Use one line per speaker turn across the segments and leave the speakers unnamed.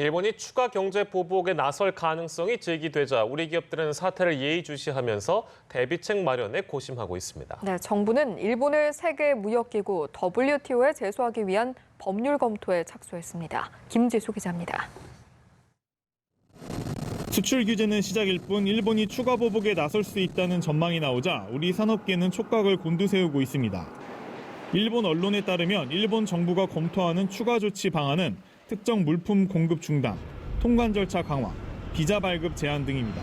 일본이 추가 경제 보복에 나설 가능성이 제기되자 우리 기업들은 사태를 예의주시하면서 대비책 마련에 고심하고 있습니다.
네, 정부는 일본을 세계무역기구 WTO에 제소하기 위한 법률 검토에 착수했습니다. 김지수 기자입니다.
수출 규제는 시작일 뿐 일본이 추가 보복에 나설 수 있다는 전망이 나오자 우리 산업계는 촉각을 곤두세우고 있습니다. 일본 언론에 따르면 일본 정부가 검토하는 추가 조치 방안은 특정 물품 공급 중단, 통관 절차 강화, 비자 발급 제한 등입니다.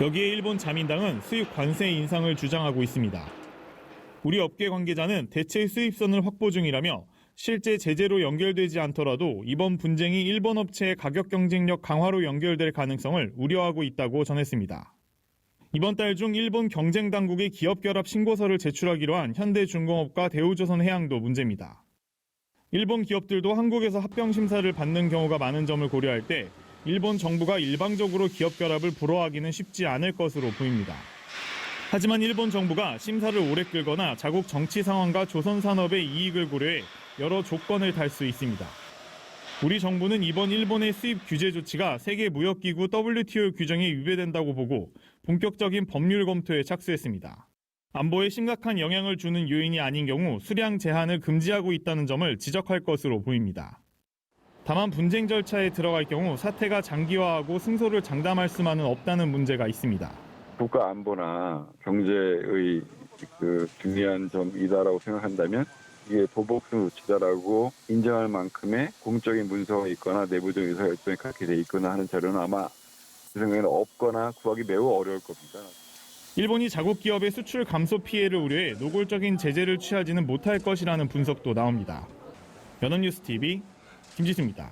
여기에 일본 자민당은 수입 관세 인상을 주장하고 있습니다. 우리 업계 관계자는 대체 수입선을 확보 중이라며 실제 제재로 연결되지 않더라도 이번 분쟁이 일본 업체의 가격 경쟁력 강화로 연결될 가능성을 우려하고 있다고 전했습니다. 이번 달 중 일본 경쟁당국이 기업결합 신고서를 제출하기로 한 현대중공업과 대우조선해양도 문제입니다. 일본 기업들도 한국에서 합병 심사를 받는 경우가 많은 점을 고려할 때 일본 정부가 일방적으로 기업결합을 불허하기는 쉽지 않을 것으로 보입니다. 하지만 일본 정부가 심사를 오래 끌거나 자국 정치 상황과 조선 산업의 이익을 고려해 여러 조건을 달 수 있습니다. 우리 정부는 이번 일본의 수입 규제 조치가 세계무역기구 WTO 규정에 위배된다고 보고 본격적인 법률 검토에 착수했습니다. 안보에 심각한 영향을 주는 요인이 아닌 경우 수량 제한을 금지하고 있다는 점을 지적할 것으로 보입니다. 다만 분쟁 절차에 들어갈 경우 사태가 장기화하고 승소를 장담할 수만은 없다는 문제가 있습니다.
국가 안보나 경제의 중요한 점이다라고 생각한다면 이게 보복성 조치다라고 인정할 만큼의 공적인 문서가 있거나 내부적인 의사결정이 그렇게 돼 있거나 하는 자료는 아마 제 생각에는 없거나 구하기 매우 어려울 겁니다.
일본이 자국 기업의 수출 감소 피해를 우려해 노골적인 제재를 취하지는 못할 것이라는 분석도 나옵니다. 연합뉴스TV 김지수입니다.